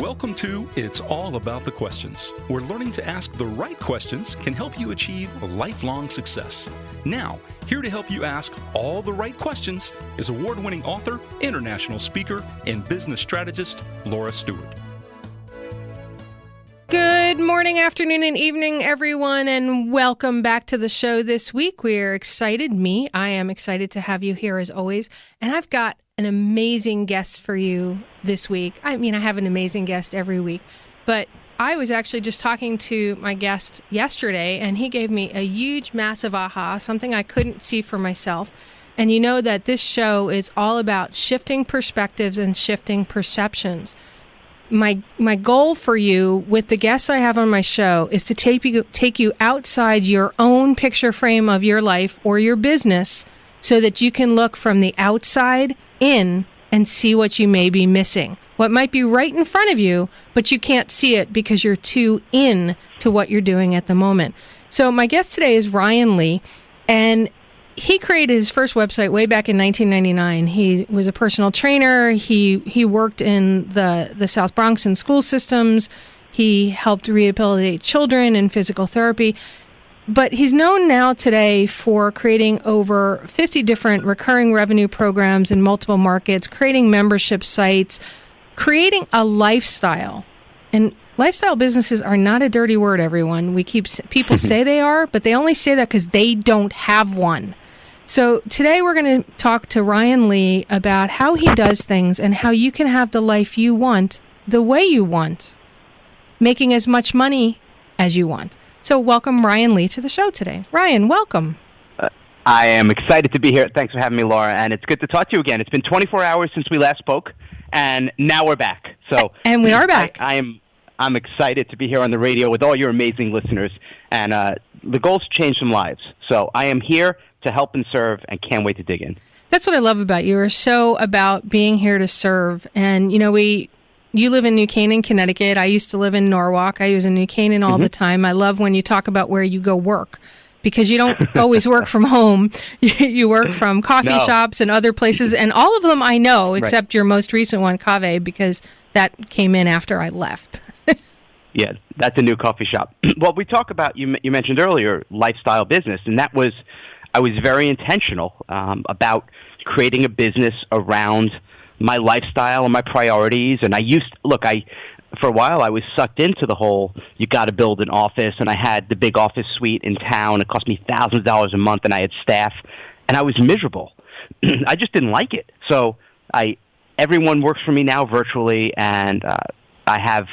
Welcome to It's All About the Questions, where learning to ask the right questions can help you achieve lifelong success. Now, here to help you ask all the right questions is award-winning author, international speaker, and business strategist, Laura Stewart. Good morning, afternoon, and evening, everyone, and welcome back to the show this week. We're excited. I am excited to have you here as always, and I've got an amazing guest for you this week. I mean, I have an amazing guest every week, but I was actually just talking to my guest yesterday, and he gave me a huge, massive aha, something I couldn't see for myself. And you know that this show is all about shifting perspectives and shifting perceptions. My goal for you with the guests I have on my show is to take you outside your own picture frame of your life or your business so that you can look from the outside in and see what you may be missing. What might be right in front of you, but you can't see it because you're too in to what you're doing at the moment. So my guest today is Ryan Lee, and he created his first website way back in 1999. He was a personal trainer. He worked in the South Bronx in school systems. He helped rehabilitate children in physical therapy. But he's known now today for creating over 50 different recurring revenue programs in multiple markets, creating membership sites, creating a lifestyle. And lifestyle businesses are not a dirty word, everyone. People say they are, but they only say that because they don't have one. So today we're going to talk to Ryan Lee about how he does things and how you can have the life you want the way you want, making as much money as you want. So welcome Ryan Lee to the show today. Ryan, welcome. I am excited to be here. Thanks for having me, Laura, and it's good to talk to you again. It's been 24 hours since we last spoke, and now we're back. So and we are back. I'm excited to be here on the radio with all your amazing listeners, and the goal is to change some lives. So I am here to help and serve, and can't wait to dig in. That's what I love about you. You're so about being here to serve, and you live in New Canaan, Connecticut. I used to live in Norwalk. I was in New Canaan all the time. I love when you talk about where you go work, because you don't always work from home. You work from coffee shops and other places, and all of them I know, except your most recent one, Cave, because that came in after I left. Yeah, that's a new coffee shop. Well, we talk about, you mentioned earlier, lifestyle business, and I was very intentional about creating a business around my lifestyle and my priorities. And for a while I was sucked into the whole, you got to build an office, and I had the big office suite in town. It cost me thousands of dollars a month, and I had staff, and I was miserable. I just didn't like it. So everyone works for me now virtually, and I have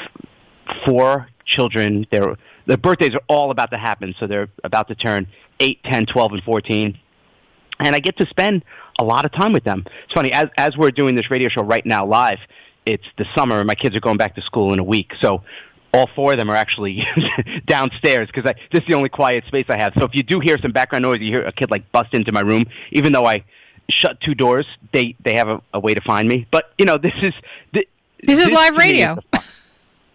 4 children. Their birthdays are all about to happen, so they're about to turn 8, 10, 12, and 14. And I get to spend a lot of time with them. It's funny, as we're doing this radio show right now live, it's the summer, and my kids are going back to school in a week. So all 4 of them are actually downstairs, because this is the only quiet space I have. So if you do hear some background noise, you hear a kid bust into my room, even though I shut 2 doors, they have a way to find me. But, this is live radio.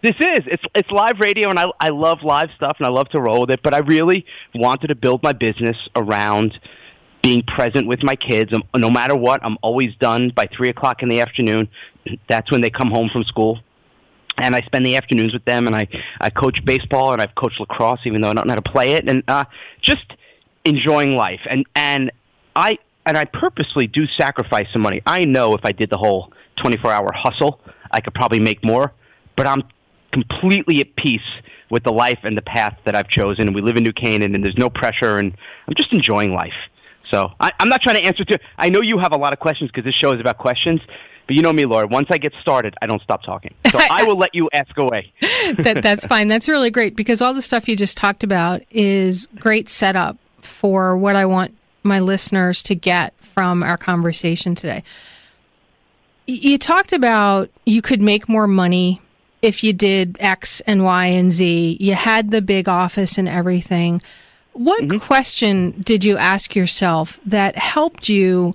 It's live radio, and I love live stuff, and I love to roll with it, but I really wanted to build my business around being present with my kids. No matter what, I'm always done by 3 o'clock in the afternoon. That's when they come home from school, and I spend the afternoons with them, and I coach baseball, and I've coached lacrosse, even though I don't know how to play it, and just enjoying life. And I purposely do sacrifice some money. I know if I did the whole 24-hour hustle, I could probably make more, but I'm completely at peace with the life and the path that I've chosen. And we live in New Canaan, and there's no pressure, and I'm just enjoying life. So I'm not trying to answer I know you have a lot of questions, because this show is about questions, but you know me, Laura. Once I get started, I don't stop talking. So I will let you ask away. That's fine. That's really great, because all the stuff you just talked about is great setup for what I want my listeners to get from our conversation today. You talked about you could make more money if you did X and Y and Z. You had the big office and everything. What question did you ask yourself that helped you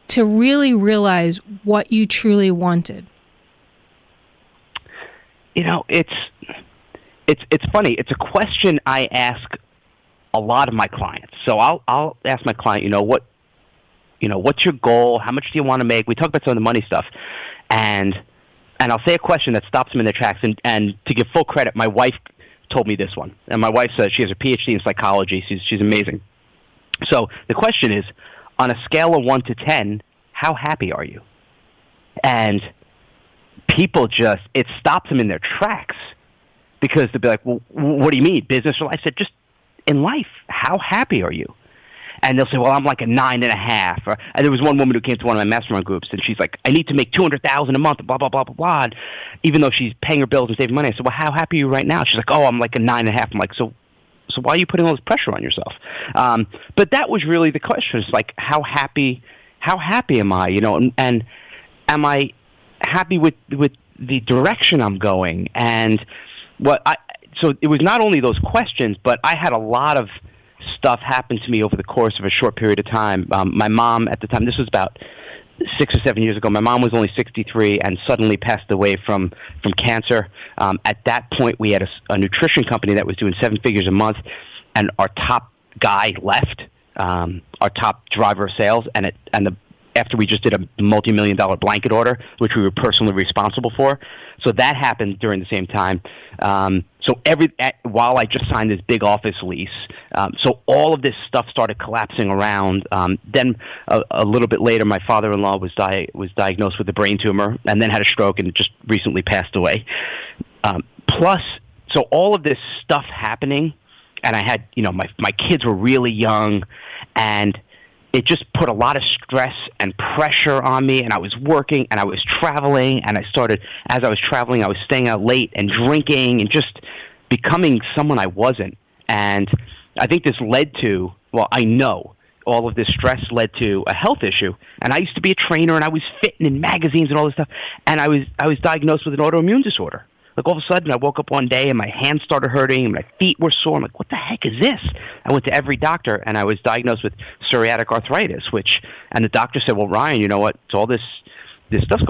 to really realize what you truly wanted? It's funny. It's a question I ask a lot of my clients. So I'll ask my client, what's your goal? How much do you want to make? We talk about some of the money stuff, and and I'll say a question that stops them in their tracks. And to give full credit, my wife told me this one. And my wife says she has a PhD in psychology. She's amazing. So the question is, on a scale of 1 to 10, how happy are you? And people just, it stops them in their tracks because they'll be like, well, what do you mean, business or life? I said, just in life, how happy are you? And they'll say, well, I'm like a 9.5. And there was one woman who came to one of my mastermind groups, and she's like, I need to make $200,000 a month, blah, blah, blah, blah, blah. And even though she's paying her bills and saving money, I said, well, how happy are you right now? She's like, oh, I'm like a 9.5. I'm like, so why are you putting all this pressure on yourself? But that was really the question. It's like, how happy am I? You know, and am I happy with the direction I'm going? And so it was not only those questions, but I had a lot of stuff happen to me over the course of a short period of time. My mom at the time, this was about 6 or 7 years ago, my mom was only 63 and suddenly passed away from cancer. At that point, we had a nutrition company that was doing 7 figures a month, and our top guy left, our top driver of sales, after we just did a multi-million-dollar blanket order, which we were personally responsible for. So that happened during the same time. While I just signed this big office lease, so all of this stuff started collapsing around. Then a little bit later, my father-in-law was diagnosed with a brain tumor and then had a stroke and just recently passed away. So all of this stuff happening, and I had, my kids were really young, and it just put a lot of stress and pressure on me, and I was working and I was traveling, and as I was traveling, I was staying out late and drinking and just becoming someone I wasn't. And I think this led to, I know all of this stress led to a health issue. And I used to be a trainer, and I was fitting in magazines and all this stuff, and I was diagnosed with an autoimmune disorder. Like all of a sudden, I woke up one day and my hands started hurting and my feet were sore. I'm like, what the heck is this? I went to every doctor, and I was diagnosed with psoriatic arthritis, and the doctor said, well, Ryan, you know what? It's all this stuff's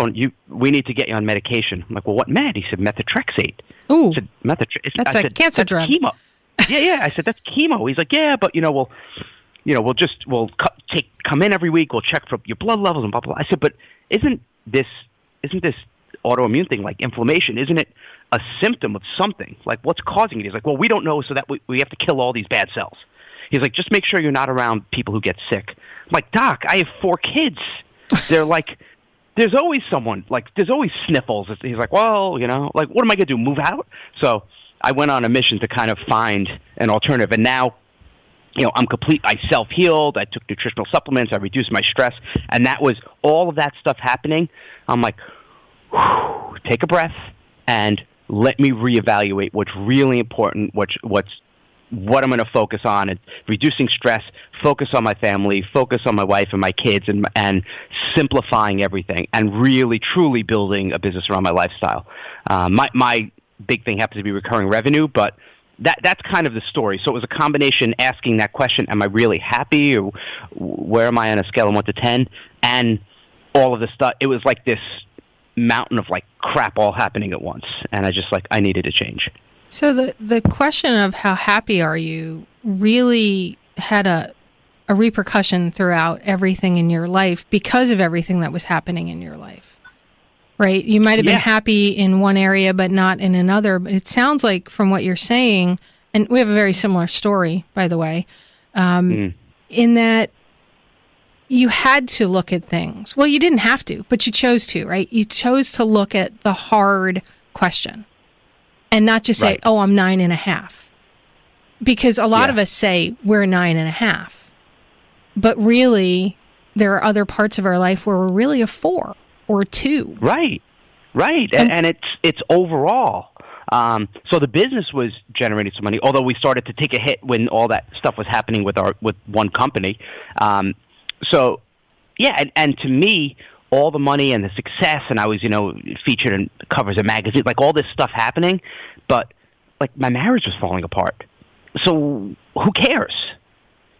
we need to get you on medication. I'm like, well, what med? He said, methotrexate. Ooh, I said, that's a cancer drug. Chemo. Yeah. I said, that's chemo. He's like, yeah, but we'll come in every week. We'll check for your blood levels and blah, blah, blah. I said, but isn't this autoimmune thing like inflammation? Isn't it a symptom of something? Like, what's causing it? He's like, well, we don't know, so that we have to kill all these bad cells. He's like, just make sure you're not around people who get sick. I'm like, Doc, I have 4 kids. They're like, there's always someone, like, there's always sniffles. He's like, well, like, what am I going to do, move out? So I went on a mission to kind of find an alternative, and now, I'm complete. I self-healed. I took nutritional supplements. I reduced my stress, and that was all of that stuff happening. I'm like, take a breath and let me reevaluate what's really important, what I'm going to focus on, and reducing stress, focus on my family, focus on my wife and my kids, and simplifying everything, and really, truly building a business around my lifestyle. My big thing happens to be recurring revenue, but that's kind of the story. So it was a combination asking that question, am I really happy, or where am I on a scale of 1 to 10, and all of the stuff. It was like this mountain of like crap all happening at once, and I needed to change. So the question of how happy are you really had a repercussion throughout everything in your life because of everything that was happening in your life, right? You might have been happy in one area but not in another, but it sounds like from what you're saying, and we have a very similar story, by the way, in that you had to look at things. Well, you didn't have to, but you chose to, right? You chose to look at the hard question and not just say, oh, I'm 9.5. Because a lot of us say we're 9.5. But really, there are other parts of our life where we're really a 4 or a 2. Right. And it's overall. So the business was generating some money, although we started to take a hit when all that stuff was happening with one company. So, and to me, all the money and the success, and I was, featured in covers of magazines, like all this stuff happening, but like my marriage was falling apart. So who cares?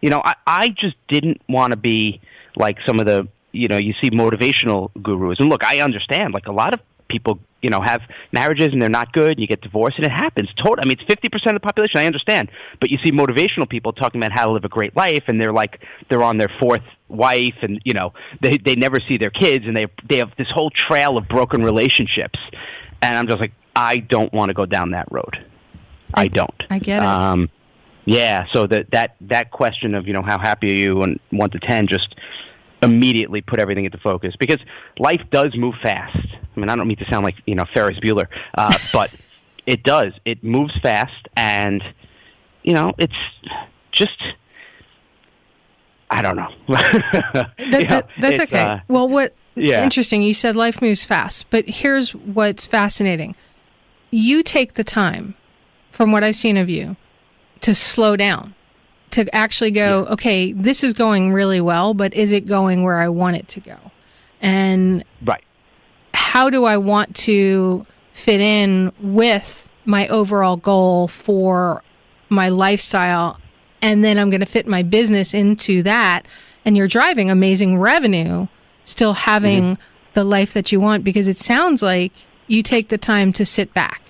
I just didn't want to be like some of the, you see motivational gurus. And look, I understand, like a lot of people, have marriages and they're not good, and you get divorced, and it happens. Totally. I mean, it's 50% of the population. I understand, but you see motivational people talking about how to live a great life, and they're on their fourth wife, and they never see their kids, and they have this whole trail of broken relationships, and I'm just like, I don't want to go down that road. I don't. I get it. Yeah. So that question of how happy are you on 1 to 10 just immediately put everything into focus, because life does move fast. I mean, I don't mean to sound like Ferris Bueller, but it does. It moves fast, and it's just, I don't know. That's okay. Interesting. You said life moves fast, but here's what's fascinating. You take the time, from what I've seen of you, to slow down, to actually go, okay, this is going really well, but is it going where I want it to go? And right. How do I want to fit in with my overall goal for my lifestyle? And then I'm going to fit my business into that. And you're driving amazing revenue, still having the life that you want, because it sounds like you take the time to sit back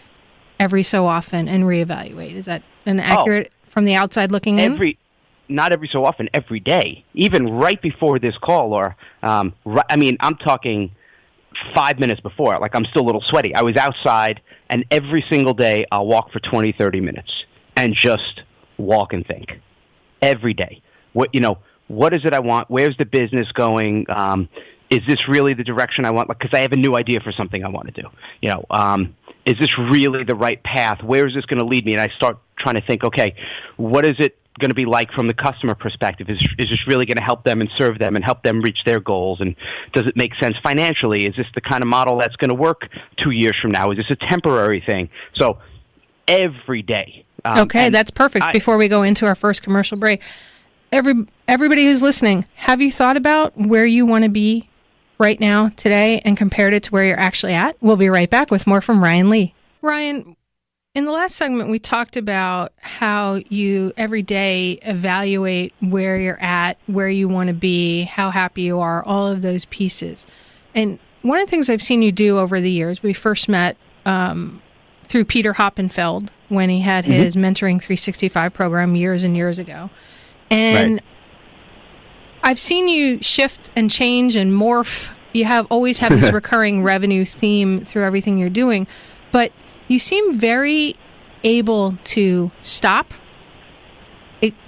every so often and reevaluate. Is that an accurate from the outside looking in? Not every so often, every day. Even right before this call, or I'm talking 5 minutes before. Like, I'm still a little sweaty. I was outside, and every single day I'll walk for 20, 30 minutes and just walk and think. Every day. What is it I want? Where's the business going? Is this really the direction I want? Because I have a new idea for something I want to do. Is this really the right path? Where is this going to lead me? And I start trying to think, okay, what is it going to be like from the customer perspective? Is this really going to help them and serve them and help them reach their goals? And does it make sense financially? Is this the kind of model that's going to work 2 years from now? Is this a temporary thing? So every day. Okay, that's perfect. Before we go into our first commercial break, everybody who's listening, have you thought about where you want to be right now, today, and compared it to where you're actually at? We'll be right back with more from Ryan Lee. Ryan, in the last segment, we talked about how you every day evaluate where you're at, where you want to be, how happy you are, all of those pieces. And one of the things I've seen you do over the years, we first met through Peter Hoppenfeld when he had his Mentoring 365 program years and years ago. And I've seen you shift and change and morph. You always have this recurring revenue theme through everything you're doing, but you seem very able to stop,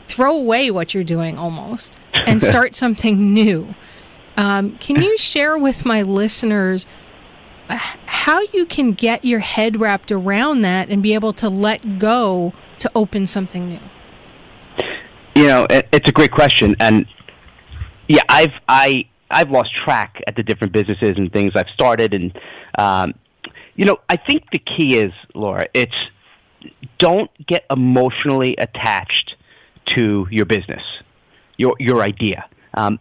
throw away what you're doing almost, and start something new. Can you share with my listeners how you can get your head wrapped around that and be able to let go to open something new? It's a great question, and yeah, I've lost track at the different businesses and things I've started, and I think the key is, Laura, it's don't get emotionally attached to your business, your idea.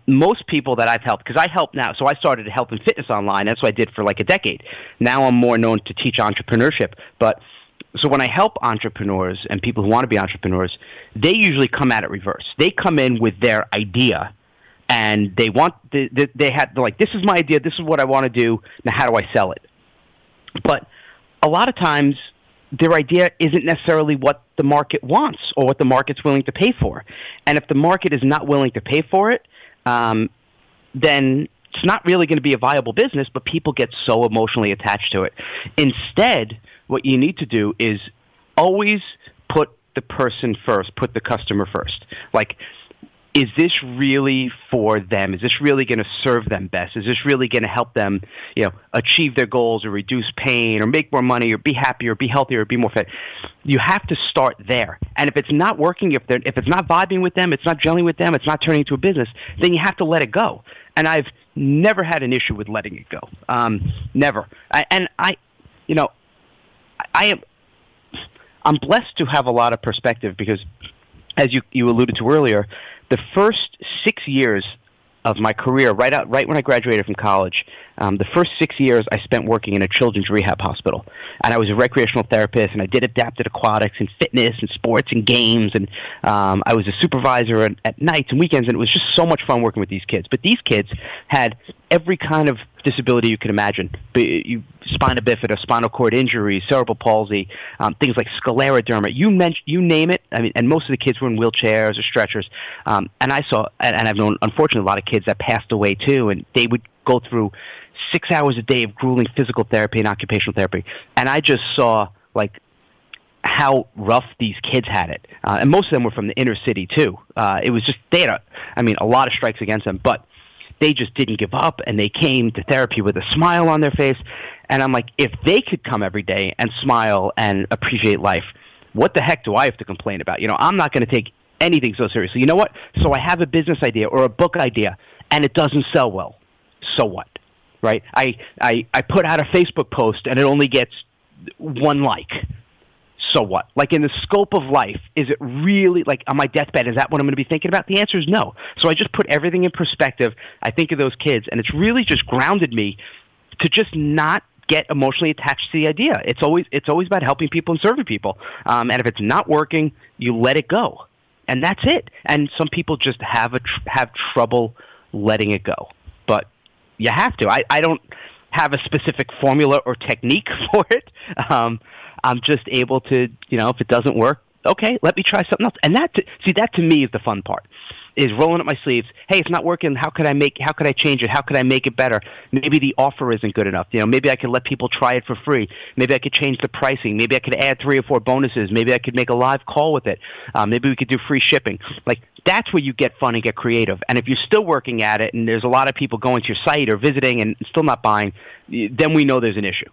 Most people that I've helped, because I help now, so I started health and fitness online. That's what I did for like a decade. Now I'm more known to teach entrepreneurship. But so when I help entrepreneurs and people who want to be entrepreneurs, they usually come at it reverse. They come in with their idea, and they want they're like, this is my idea, this is what I want to do. Now, how do I sell it? But a lot of times, their idea isn't necessarily what the market wants or what the market's willing to pay for. And if the market is not willing to pay for it, then it's not really going to be a viable business, but people get so emotionally attached to it. Instead, what you need to do is always put the person first, put the customer first. Like, is this really for them? Is this really going to serve them best? Is this really going to help them, achieve their goals or reduce pain or make more money or be happier or be healthier or be more fit? You have to start there. And if it's not working, if it's not vibing with them, it's not gelling with them, it's not turning into a business, then you have to let it go. And I've never had an issue with letting it go. Never. I'm blessed to have a lot of perspective because, as you alluded to earlier, the first 6 years of my career, right when I graduated from college, the first 6 years I spent working in a children's rehab hospital. And I was a recreational therapist, and I did adaptive aquatics and fitness and sports and games. And I was a supervisor at nights and weekends, and it was just so much fun working with these kids. But these kids had every kind of disability you can imagine. Spina bifida, spinal cord injury, cerebral palsy, things like scleroderma. You name it. I mean, and most of the kids were in wheelchairs or stretchers. And I saw, and I've known, unfortunately, a lot of kids that passed away too, and they would go through 6 hours a day of grueling physical therapy and occupational therapy. And I just saw, like, how rough these kids had it. And most of them were from the inner city too. It was just, they had a lot of strikes against them, but they just didn't give up, and they came to therapy with a smile on their face. And I'm like, if they could come every day and smile and appreciate life, what the heck do I have to complain about? I'm not going to take anything so seriously. You know what? So I have a business idea or a book idea, and it doesn't sell well. So what? Right? I put out a Facebook post, and it only gets 1 like. So what? Like, in the scope of life, is it really, like, on my deathbed, is that what I'm going to be thinking about? The answer is no. So I just put everything in perspective. I think of those kids, and it's really just grounded me to just not get emotionally attached to the idea. It's always about helping people and serving people. And if it's not working, you let it go. And that's it. And some people just have trouble letting it go. But you have to. I don't have a specific formula or technique for it. I'm just able to, if it doesn't work, okay, let me try something else. And that to me is the fun part, is rolling up my sleeves. Hey, it's not working. How could I change it? How could I make it better? Maybe the offer isn't good enough. Maybe I could let people try it for free. Maybe I could change the pricing. Maybe I could add 3 or 4 bonuses. Maybe I could make a live call with it. Maybe we could do free shipping. Like, that's where you get fun and get creative. And if you're still working at it and there's a lot of people going to your site or visiting and still not buying, then we know there's an issue.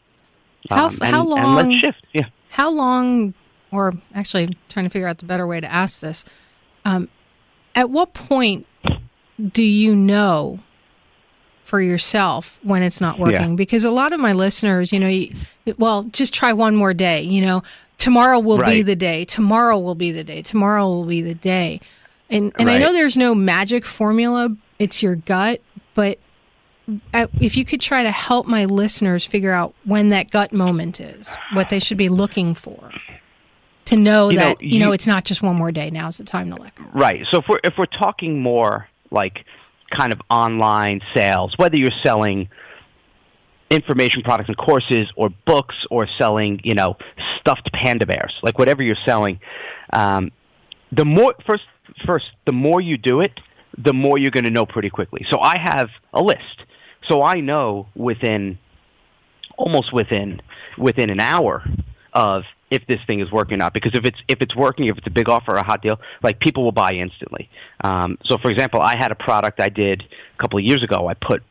How long? And let's shift. Yeah. How long? Or actually, trying to figure out the better way to ask this. At what point do you know for yourself when it's not working? Yeah. Because a lot of my listeners, just try one more day. Tomorrow will be the day. Tomorrow will be the day. Tomorrow will be the day. And I know there's no magic formula. It's your gut, but if you could try to help my listeners figure out when that gut moment is, what they should be looking for to know that, it's not just one more day. Now's the time to let go. Right. So if we're talking more like kind of online sales, whether you're selling information products and courses or books or selling, stuffed panda bears, like whatever you're selling, the more you do it, the more you're going to know pretty quickly. So I have a list. So I know within an hour of if this thing is working or not. Because if it's working, if it's a big offer or a hot deal, like, people will buy instantly. So for example, I had a product I did a couple of years ago. I put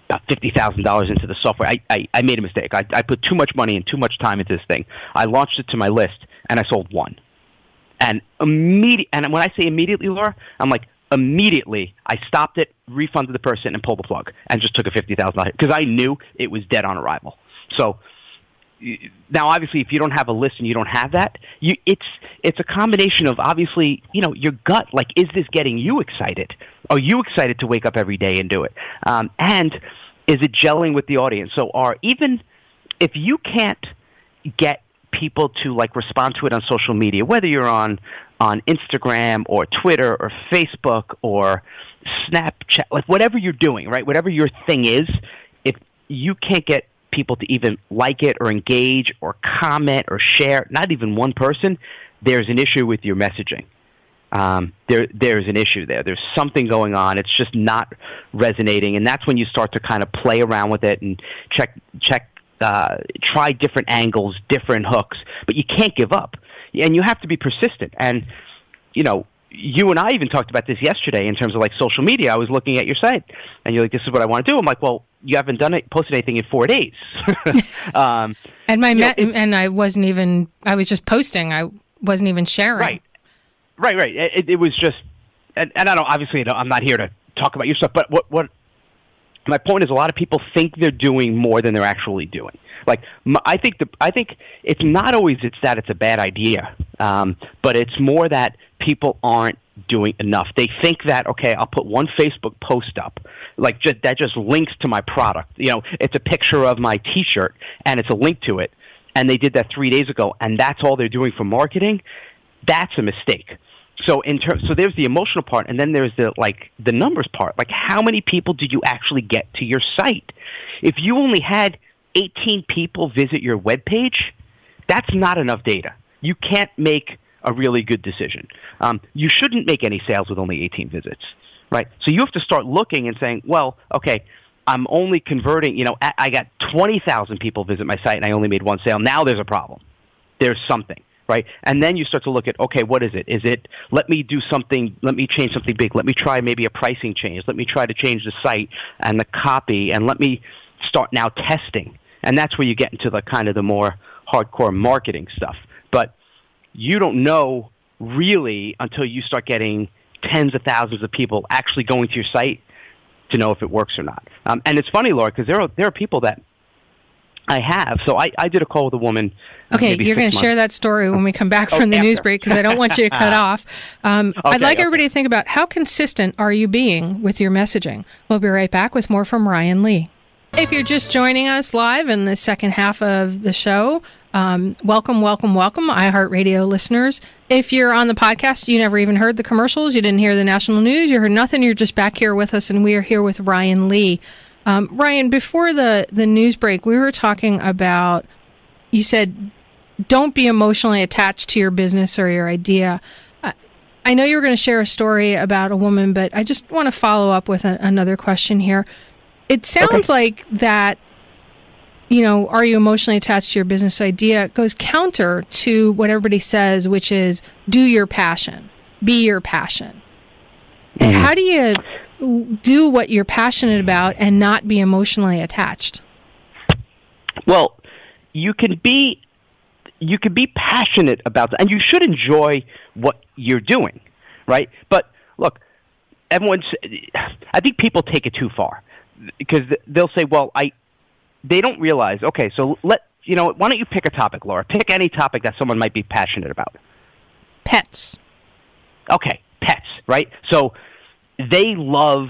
about $50,000 into the software. I made a mistake. I put too much money and too much time into this thing. I launched it to my list, and I sold 1. And when I say immediately, Laura, I'm like, immediately, I stopped it, refunded the person, and pulled the plug, and just took a $50,000 hit because I knew it was dead on arrival. So now, obviously, if you don't have a list and you don't have that, it's a combination of, obviously, your gut. Like, is this getting you excited? Are you excited to wake up every day and do it? And is it gelling with the audience? So, even if you can't get people to, like, respond to it on social media, whether you're on Instagram or Twitter or Facebook or Snapchat, like, whatever you're doing, right? Whatever your thing is, if you can't get people to even like it or engage or comment or share, not even one person, there's an issue with your messaging. There's an issue there. There's something going on. It's just not resonating, and that's when you start to kind of play around with it and try different angles, different hooks, but you can't give up. And you have to be persistent. And, you and I even talked about this yesterday in terms of, like, social media. I was looking at your site, and you're like, this is what I want to do. I'm like, well, you haven't posted anything in 4 days. And I wasn't even, I was just posting. I wasn't even sharing. Right. It was just, and I don't, obviously, I'm not here to talk about your stuff, but what my point is, a lot of people think they're doing more than they're actually doing. Like, I think it's not always that it's a bad idea, but it's more that people aren't doing enough. They think that, okay, I'll put one Facebook post up, like, that just links to my product. It's a picture of my T-shirt and it's a link to it, and they did that 3 days ago, and that's all they're doing for marketing. That's a mistake. So so there's the emotional part, and then there's the numbers part. Like, how many people did you actually get to your site? If you only had 18 people visit your webpage, that's not enough data. You can't make a really good decision. You shouldn't make any sales with only 18 visits, right? So you have to start looking and saying, well, okay, I'm only converting, I got 20,000 people visit my site and I only made one sale. Now there's a problem. There's something. Right? And then you start to look at, okay, what is it? Is it, let me change something big. Let me try maybe a pricing change. Let me try to change the site and the copy, and let me start now testing. And that's where you get into the kind of the more hardcore marketing stuff. But you don't know really until you start getting tens of thousands of people actually going to your site to know if it works or not. And it's funny, Laura, because there are people that I have. So I did a call with a woman. Okay, you're going to share that story when we come back from the news break, because I don't want you to cut off. I'd like everybody to think about how consistent are you being with your messaging. We'll be right back with more from Ryan Lee. If you're just joining us live in the second half of the show, welcome, iHeartRadio listeners. If you're on the podcast, you never even heard the commercials, you didn't hear the national news, you heard nothing, you're just back here with us, and we are here with Ryan Lee. Ryan, before the news break, we were talking about, you said, don't be emotionally attached to your business or your idea. I know you were going to share a story about a woman, but I just want to follow up with another question here. It sounds like that, are you emotionally attached to your business idea, goes counter to what everybody says, which is do your passion, be your passion. And how do you do what you're passionate about and not be emotionally attached? Well, you can be passionate about that, and you should enjoy what you're doing, right? But look, I think people take it too far, because they'll say, well, they don't realize, okay, so why don't you pick a topic, Laura? Pick any topic that someone might be passionate about. Pets. Okay, pets, right? So they love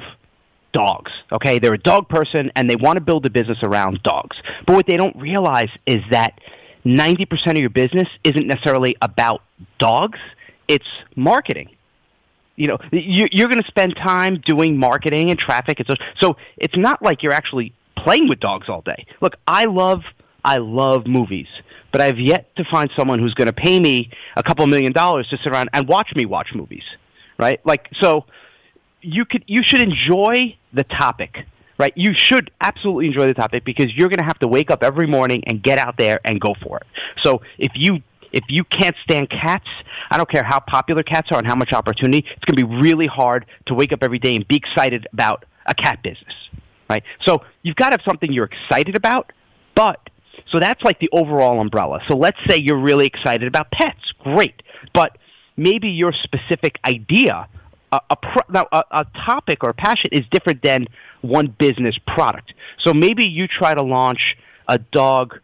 dogs, okay? They're a dog person, and they want to build a business around dogs. But what they don't realize is that 90% of your business isn't necessarily about dogs. It's marketing. You're going to spend time doing marketing and traffic. So it's not like you're actually playing with dogs all day. Look, I love movies, but I've yet to find someone who's going to pay me a couple $1 million to sit around and watch me watch movies, right? So you should enjoy the topic, right? You should absolutely enjoy the topic, because you're going to have to wake up every morning and get out there and go for it. So if you can't stand cats, I don't care how popular cats are and how much opportunity, it's going to be really hard to wake up every day and be excited about a cat business, right? So you've got to have something you're excited about, so that's like the overall umbrella. So let's say you're really excited about pets. Great. But maybe your specific idea, a topic or a passion, is different than one business product. So maybe you try to launch a dog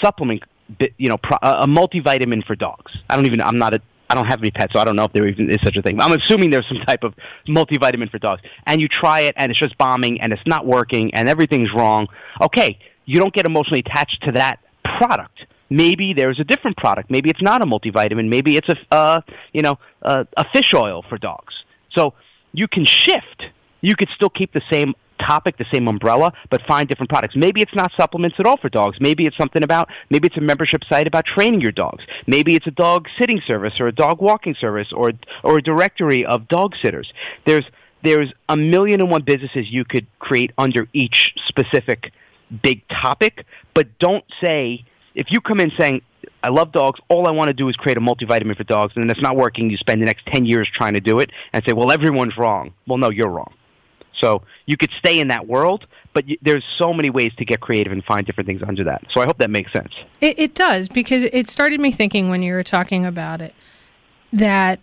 supplement, a multivitamin for dogs. I don't have any pets, so I don't know if there even is such a thing. I'm assuming there's some type of multivitamin for dogs. And you try it, and it's just bombing, and it's not working, and everything's wrong. Okay, you don't get emotionally attached to that product. Maybe there's a different product. Maybe it's not a multivitamin. Maybe it's a fish oil for dogs. So you can shift. You could still keep the same topic, the same umbrella, but find different products. Maybe it's not supplements at all for dogs. Maybe it's maybe it's a membership site about training your dogs. Maybe it's a dog sitting service, or a dog walking service, or a directory of dog sitters. There's 1,000,001 businesses you could create under each specific big topic, but don't say, if you come in saying, I love dogs, all I want to do is create a multivitamin for dogs, and then it's not working, you spend the next 10 years trying to do it, and say, well, everyone's wrong. Well, no, you're wrong. So you could stay in that world, but there's so many ways to get creative and find different things under that. So I hope that makes sense. It does, because it started me thinking when you were talking about it, that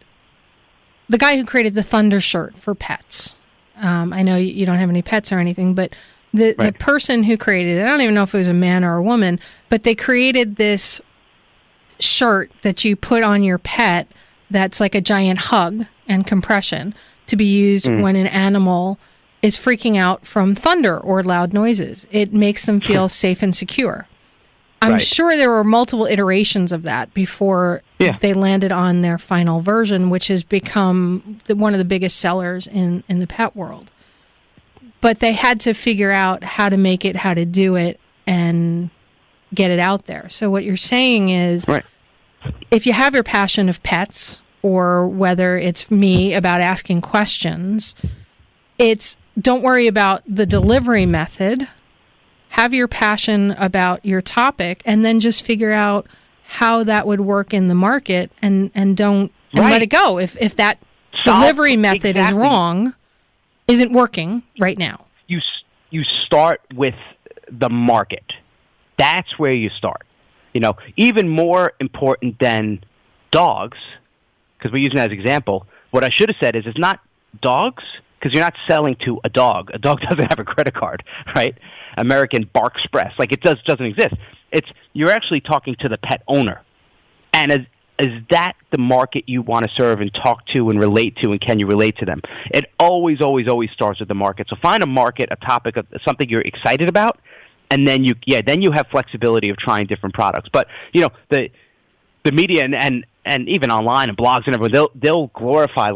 the guy who created the Thunder shirt for pets, I know you don't have any pets or anything, but the person who created it, I don't even know if it was a man or a woman, but they created this shirt that you put on your pet that's like a giant hug and compression to be used when an animal is freaking out from thunder or loud noises. It makes them feel safe and secure. I'm sure there were multiple iterations of that before they landed on their final version, which has become one of the biggest sellers in the pet world. But they had to figure out how to make it, how to do it, and get it out there. So what you're saying is, if you have your passion of pets, or whether it's me about asking questions, it's don't worry about the delivery method. Have your passion about your topic, and then just figure out how that would work in the market, and let it go. If that delivery method is wrong, isn't working right now. You start with the market. That's where you start. Even more important than dogs, because we're using that as an example, what I should have said is it's not dogs, because you're not selling to a dog. A dog doesn't have a credit card, right? American Bark Express. It doesn't exist. You're actually talking to the pet owner. And is that the market you want to serve and talk to and relate to, and can you relate to them? It always, always, always starts with the market. So find a market, a topic, something you're excited about, and then you have flexibility of trying different products. But, the media and even online and blogs and everything, they'll glorify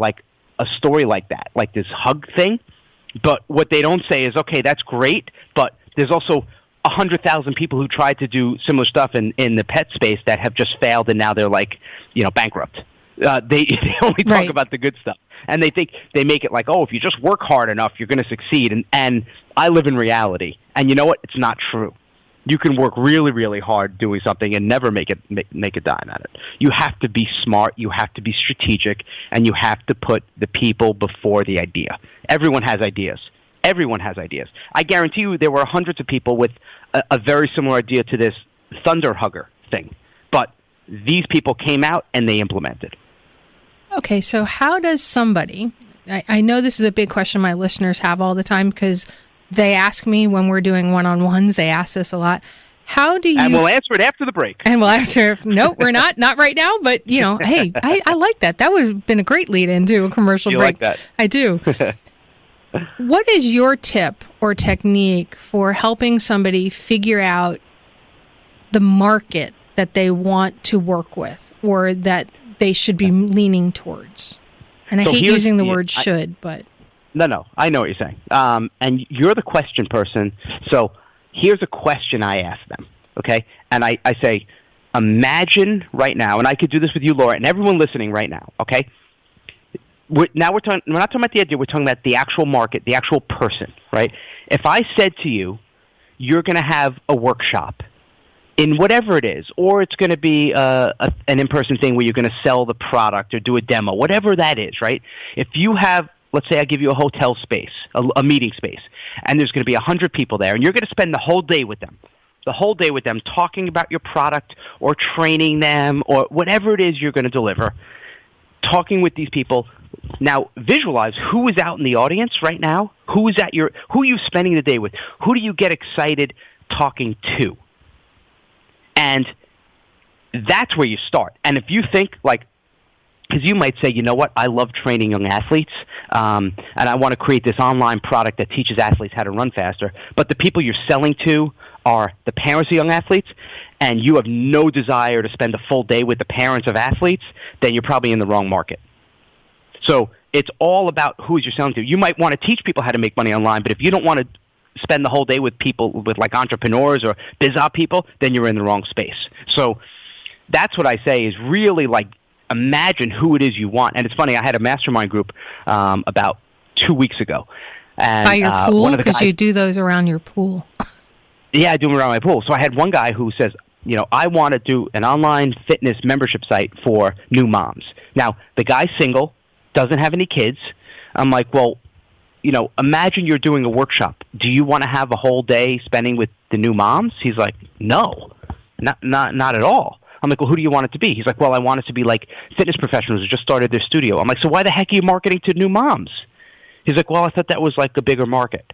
a story like that, like this hug thing. But what they don't say is, okay, that's great, but there's also 100,000 people who tried to do similar stuff in the pet space that have just failed, and now they're bankrupt. They only talk about the good stuff, and they think they make it if you just work hard enough, you're going to succeed. And I live in reality, and you know what? It's not true. You can work really, really hard doing something and never make a dime at it. You have to be smart, you have to be strategic, and you have to put the people before the idea. Everyone has ideas. Everyone has ideas. I guarantee you there were hundreds of people with a very similar idea to this Thunder Hugger thing. But these people came out and they implemented. Okay, so how does somebody, I know this is a big question my listeners have all the time, because they ask me when we're doing one-on-ones, they ask this a lot. How do you... And we'll answer it after the break. And we'll answer, no, we're not right now, but, hey, I like that. That would have been a great lead into a commercial break. You like that? I do. What is your tip or technique for helping somebody figure out the market that they want to work with, or that they should be leaning towards? And I hate using the word should, but... No, I know what you're saying. And you're the question person, so here's a question I ask them, okay? And I say, imagine right now, and I could do this with you, Laura, and everyone listening right now, okay? We're not talking about the idea, we're talking about the actual market, the actual person, right? If I said to you, you're going to have a workshop in whatever it is, or it's going to be an in-person thing where you're going to sell the product or do a demo, whatever that is, right? If you have, let's say I give you a hotel space, a meeting space, and there's going to be 100 people there, and you're going to spend the whole day with them, talking about your product or training them or whatever it is you're going to deliver, talking with these people. Now, visualize who is out in the audience right now, who are you spending the day with, who do you get excited talking to? And that's where you start. And if you think because you might say, you know what, I love training young athletes, and I want to create this online product that teaches athletes how to run faster, but the people you're selling to are the parents of young athletes, and you have no desire to spend a full day with the parents of athletes, then you're probably in the wrong market. So it's all about who you're selling to. You might want to teach people how to make money online, but if you don't want to spend the whole day with people, with entrepreneurs or biz op people, then you're in the wrong space. So that's what I say is really imagine who it is you want. And it's funny, I had a mastermind group about 2 weeks ago. And, by your pool? Because you do those around your pool. Yeah, I do them around my pool. So I had one guy who says, I want to do an online fitness membership site for new moms. Now, the guy's single, doesn't have any kids. I'm like, well, imagine you're doing a workshop. Do you want to have a whole day spending with the new moms? He's like, no, not at all. I'm like, well, who do you want it to be? He's like, well, I want it to be fitness professionals who just started their studio. I'm like, so why the heck are you marketing to new moms? He's like, well, I thought that was a bigger market.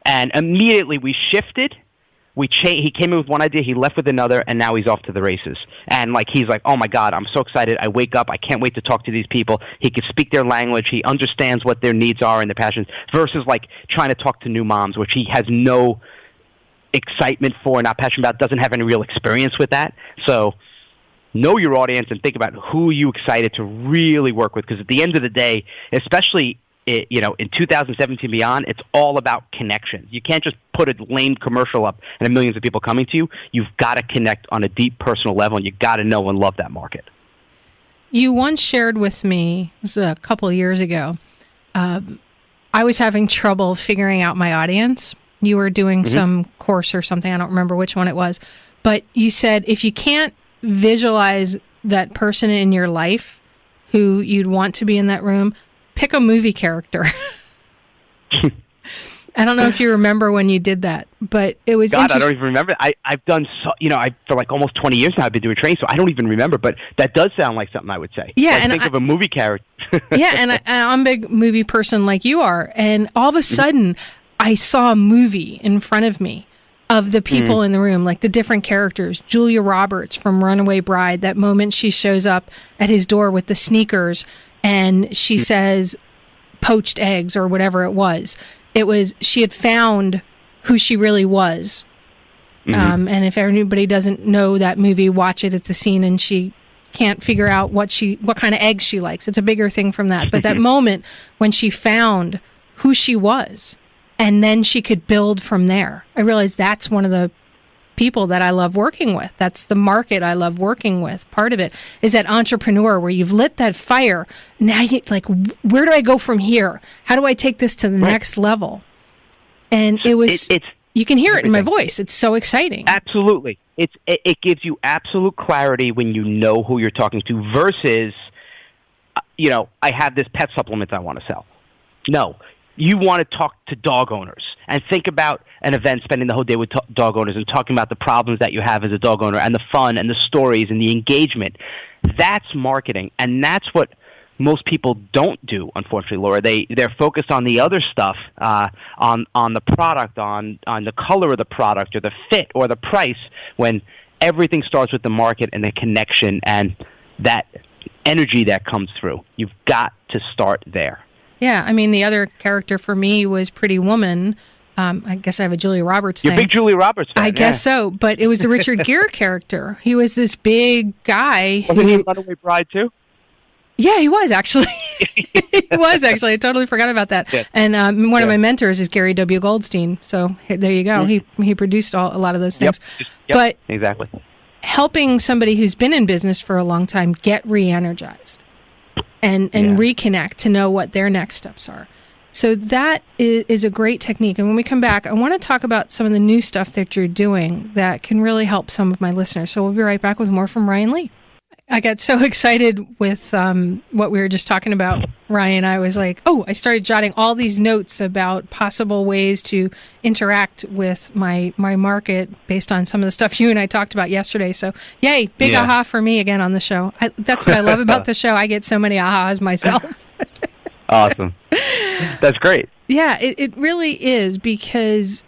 And immediately we shifted. He came in with one idea, he left with another, and now he's off to the races. And he's like, oh my God, I'm so excited. I wake up, I can't wait to talk to these people. He can speak their language. He understands what their needs are and their passions, versus trying to talk to new moms, which he has no excitement for, not passionate about, doesn't have any real experience with that. So know your audience and think about who you excited to really work with, because at the end of the day, especially in 2017 beyond, it's all about connections. You can't just put a lame commercial up and have millions of people coming to you. You've got to connect on a deep personal level, and you've got to know and love that market. You once shared with me, it was a couple of years ago, I was having trouble figuring out my audience. You were doing some course or something, I don't remember which one it was, but you said if you can't visualize that person in your life who you'd want to be in that room, pick a movie character. I don't know if you remember when you did that, but it was God, I don't even remember. I've done for like almost 20 years now I've been doing training, so I don't even remember, but that does sound like something I would say. Yeah, like, and think of a movie character. Yeah, and I'm a big movie person like you are, and all of a sudden I saw a movie in front of me of the people in the room, like the different characters. Julia Roberts from Runaway Bride, that moment she shows up at his door with the sneakers and she says poached eggs or whatever it was. It was, she had found who she really was. And if anybody doesn't know that movie, watch it. It's a scene and she can't figure out what kind of eggs she likes. It's a bigger thing from that. But that moment when she found who she was, and then she could build from there. I realized that's one of the people that I love working with. That's the market I love working with. Part of it is that entrepreneur where you've lit that fire. Now you like, where do I go from here? How do I take this to the next level? And it was, you can hear it in my voice. It's so exciting. Absolutely. It gives you absolute clarity when you know who you're talking to versus, I have this pet supplement I want to sell. No. You want to talk to dog owners and think about an event, spending the whole day with dog owners and talking about the problems that you have as a dog owner and the fun and the stories and the engagement. That's marketing, and that's what most people don't do, unfortunately, Laura. They're focused on the other stuff, on the product, on the color of the product or the fit or the price, when everything starts with the market and the connection and that energy that comes through. You've got to start there. Yeah, I mean, the other character for me was Pretty Woman. I guess I have a Julia Roberts thing. You're a big Julia Roberts fan. I guess so, but it was the Richard Gere character. He was this big guy. Wasn't he Runaway Bride, too? Yeah, he was, actually. He was, actually. I totally forgot about that. Yeah. And one of my mentors is Gary W. Goldstein. So there you go. He produced a lot of those things. Yep, but exactly. Helping somebody who's been in business for a long time get re-energized. And reconnect to know what their next steps are. So that is a great technique. And when we come back, I want to talk about some of the new stuff that you're doing that can really help some of my listeners. So we'll be right back with more from Ryan Lee. I got so excited with what we were just talking about, Ryan. I was like, I started jotting all these notes about possible ways to interact with my market based on some of the stuff you and I talked about yesterday. So, yay, big aha for me again on the show. That's what I love about the show. I get so many ahas myself. Awesome. That's great. Yeah, it really is, because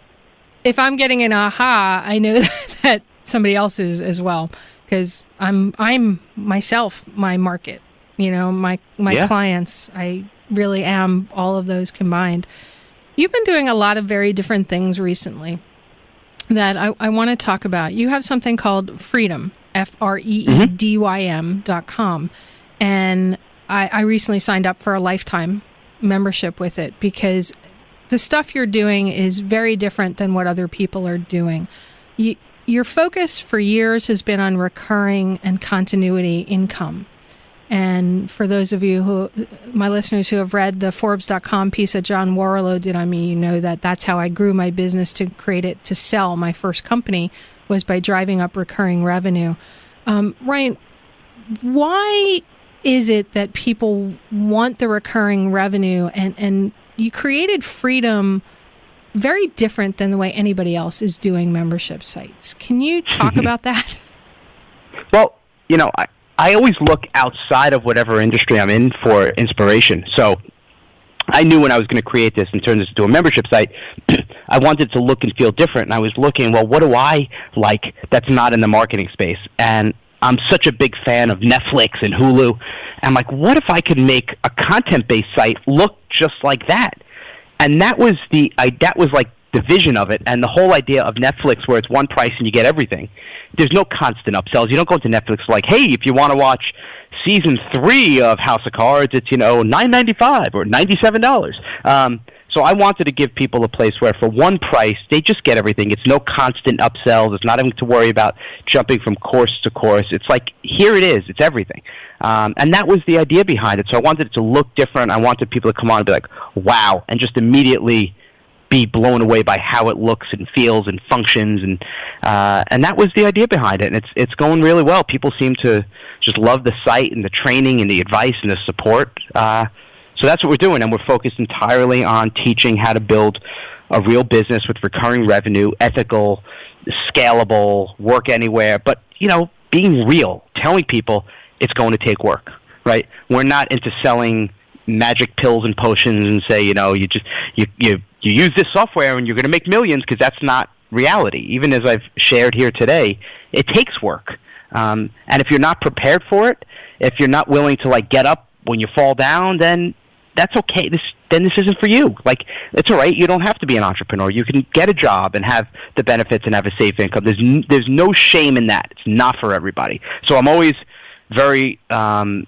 if I'm getting an aha, I know that somebody else is as well. Because I'm myself, my market, my clients. I really am all of those combined. You've been doing a lot of very different things recently that I want to talk about. You have something called Freedom, FREEDYM.com. And I recently signed up for a lifetime membership with it, because the stuff you're doing is very different than what other people are doing. Your focus for years has been on recurring and continuity income. And for those of you my listeners who have read the Forbes.com piece that John Warrillow did on me, you know that that's how I grew my business to create it to sell. My first company was by driving up recurring revenue. Ryan, why is it that people want the recurring revenue, and you created Freedom very different than the way anybody else is doing membership sites? Can you talk about that? Well, I always look outside of whatever industry I'm in for inspiration. So I knew when I was going to create this and turn this into a membership site, I wanted to look and feel different. And I was looking, well, what do I like that's not in the marketing space? And I'm such a big fan of Netflix and Hulu. I'm like, what if I could make a content-based site look just like that? And that was like the the vision of it and the whole idea of Netflix where it's one price and you get everything. There's no constant upsells. You don't go into Netflix like, hey, if you want to watch season 3 of House of Cards, it's, $9.95 or $97. So I wanted to give people a place where for one price, they just get everything. It's no constant upsells. It's not having to worry about jumping from course to course. It's like, here it is. It's everything. And that was the idea behind it. So I wanted it to look different. I wanted people to come on and be like, wow, and just immediately be blown away by how it looks and feels and functions. And that was the idea behind it. And it's going really well. People seem to just love the site and the training and the advice and the support. So that's what we're doing, and we're focused entirely on teaching how to build a real business with recurring revenue, ethical, scalable, work anywhere, but, being real, telling people it's going to take work, right? We're not into selling magic pills and potions and say, you use this software and you're going to make millions, because that's not reality. Even as I've shared here today, it takes work. And if you're not prepared for it, if you're not willing to get up when you fall down, then that's okay. This isn't for you. It's all right. You don't have to be an entrepreneur. You can get a job and have the benefits and have a safe income. There's no shame in that. It's not for everybody. So I'm always I'm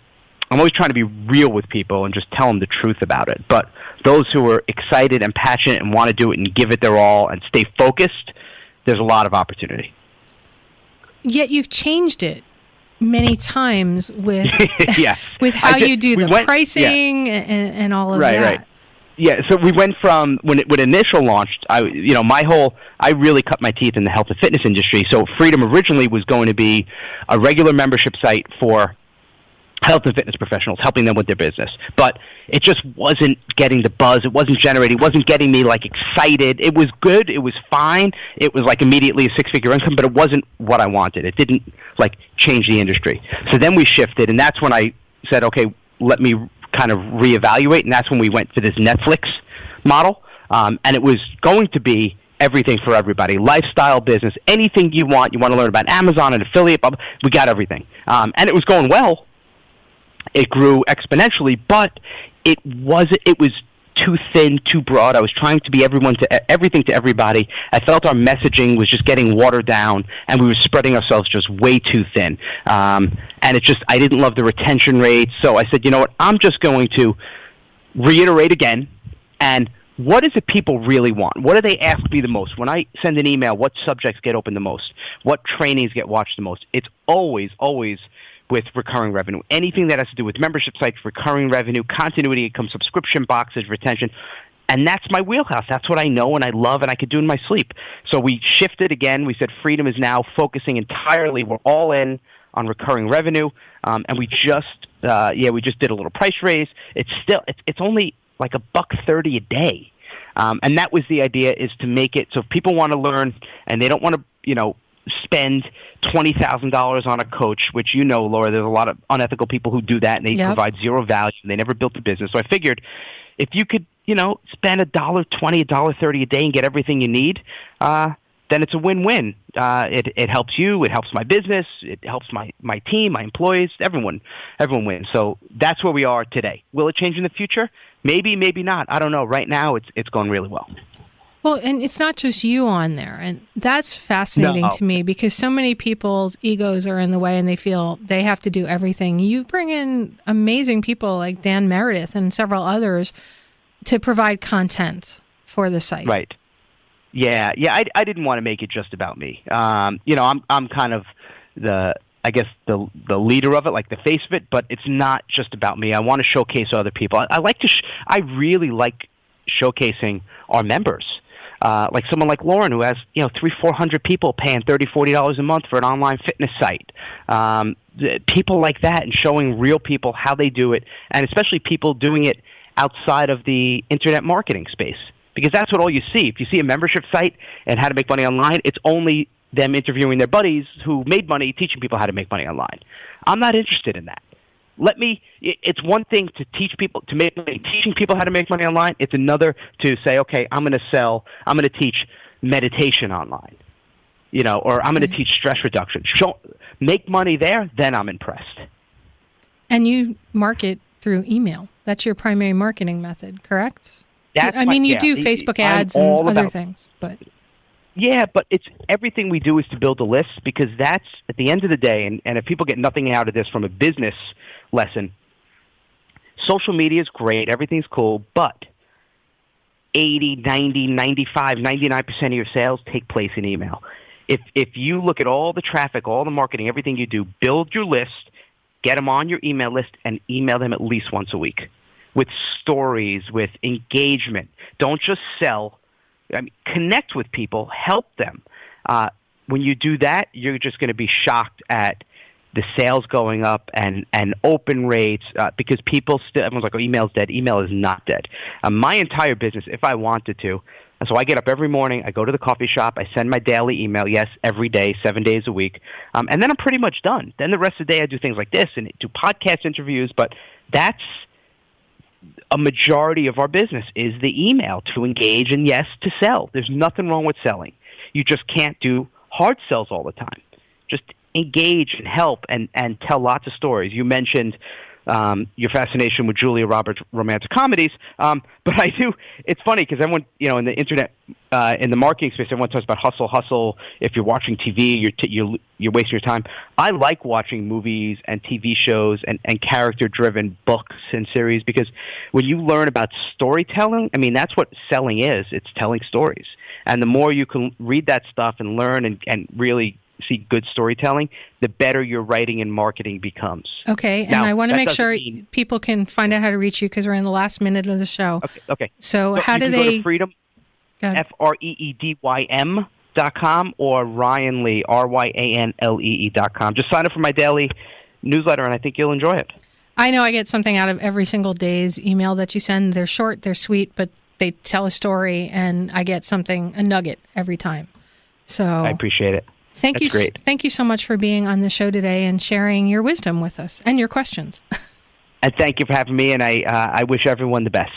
always trying to be real with people and just tell them the truth about it. But those who are excited and passionate and want to do it and give it their all and stay focused, there's a lot of opportunity. Yet you've changed it many times with yes. with how you do the pricing and all of that. Right. Yeah, so we went from when initial launched, I really cut my teeth in the health and fitness industry. So Freedom originally was going to be a regular membership site for health and fitness professionals, helping them with their business. But it just wasn't getting the buzz. It wasn't generating. It wasn't getting me excited. It was good. It was fine. It was immediately a 6-figure income, but it wasn't what I wanted. It didn't change the industry. So then we shifted, and that's when I said, okay, let me kind of reevaluate, and that's when we went to this Netflix model. And it was going to be everything for everybody, lifestyle business, anything you want to learn about Amazon and affiliate, we got everything. And it was going well. It grew exponentially, but it was too thin, too broad. I was trying to be everything to everybody. I felt our messaging was just getting watered down, and we were spreading ourselves just way too thin. And I didn't love the retention rates, so I said, you know what, I'm just going to reiterate again, and what is it people really want? What do they ask me the most? When I send an email, what subjects get opened the most? What trainings get watched the most? It's always with recurring revenue. Anything that has to do with membership sites, recurring revenue, continuity income, subscription boxes, retention. And that's my wheelhouse. That's what I know and I love and I could do in my sleep. So we shifted again. We said Freedom is now focusing entirely. We're all in on recurring revenue. And we just did a little price raise. It's only $130 a day. And that was the idea, is to make it so if people want to learn and they don't want to, spend $20,000 on a coach, which Laura, there's a lot of unethical people who do that, and they provide zero value, and they never built a business. So I figured if you could, spend $1.20, $1.30 a day and get everything you need, then it's a win-win. It helps you, it helps my business, it helps my team, my employees, everyone wins. So that's where we are today. Will it change in the future? Maybe, maybe not. I don't know. Right now, it's going really well. Well, and it's not just you on there, and that's fascinating to me, because so many people's egos are in the way and they feel they have to do everything. You bring in amazing people like Dan Meredith and several others to provide content for the site. Right. Yeah. I didn't want to make it just about me. I'm kind of the leader of it, the face of it, but it's not just about me. I want to showcase other people. I really like showcasing our members. Someone like Lauren, who has 300-400 people paying $30-$40 a month for an online fitness site. People like that, and showing real people how they do it, and especially people doing it outside of the internet marketing space, because that's what all you see. If you see a membership site and how to make money online, it's only them interviewing their buddies who made money, teaching people how to make money online. I'm not interested in that. It's one thing to teach people to make money, teaching people how to make money online. It's another to say, okay, I'm going to teach meditation online, or I'm going to teach stress reduction. Make money there, then I'm impressed. And you market through email. That's your primary marketing method, correct? I mean, you do Facebook ads and other things, but... Yeah, but it's everything we do is to build a list, because that's, at the end of the day, and if people get nothing out of this from a business lesson, social media is great, everything's cool, but 80, 90, 95, 99% of your sales take place in email. If you look at all the traffic, all the marketing, everything you do, build your list, get them on your email list, and email them at least once a week with stories, with engagement. Don't just sell. I mean, connect with people, help them. When you do that, you're just going to be shocked at the sales going up and open rates, because people still, everyone's like, oh, email's dead. Email is not dead. My entire business, if I wanted to, so I get up every morning, I go to the coffee shop, I send my daily email, yes, every day, 7 days a week, and then I'm pretty much done. Then the rest of the day I do things like this and do podcast interviews, but that's a majority of our business is the email, to engage and, yes, to sell. There's nothing wrong with selling. You just can't do hard sells all the time. Just engage and help and tell lots of stories. You mentioned your fascination with Julia Roberts' romantic comedies, but I do. It's funny because everyone, in the internet, in the marketing space, everyone talks about hustle. If you're watching TV, you're wasting your time. I like watching movies and TV shows and character-driven books and series, because when you learn about storytelling, I mean, that's what selling is. It's telling stories, and the more you can read that stuff and learn and really see good storytelling, the better your writing and marketing becomes. Okay, and I want to make sure people can find out how to reach you, because we're in the last minute of the show. Okay. So how do they... Go to Freedom, FREEDYM.com, or Ryan Lee, RYANLEE.com. Just sign up for my daily newsletter, and I think you'll enjoy it. I know I get something out of every single day's email that you send. They're short, they're sweet, but they tell a story, and I get a nugget every time. So I appreciate it. Thank you so much for being on the show today and sharing your wisdom with us and your questions. And thank you for having me, and I wish everyone the best.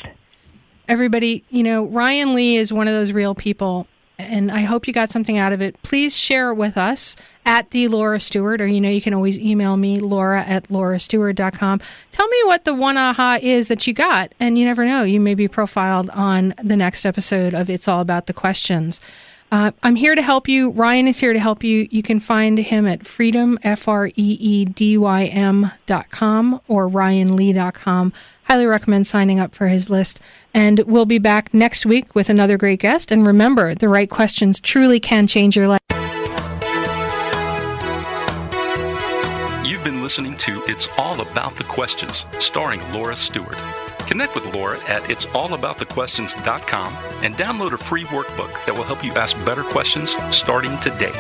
Everybody, Ryan Lee is one of those real people, and I hope you got something out of it. Please share it with us at the Laura Stewart, or you can always email me, laura@laurastewart.com. Tell me what the one aha is that you got, and you never know, you may be profiled on the next episode of It's All About the Questions. I'm here to help you. Ryan is here to help you. You can find him at freedom, FREEDYM.com, or RyanLee.com. Highly recommend signing up for his list. And we'll be back next week with another great guest. And remember, the right questions truly can change your life. You've been listening to It's All About the Questions, starring Laura Stewart. Connect with Laura at it'sallaboutthequestions.com and download a free workbook that will help you ask better questions starting today.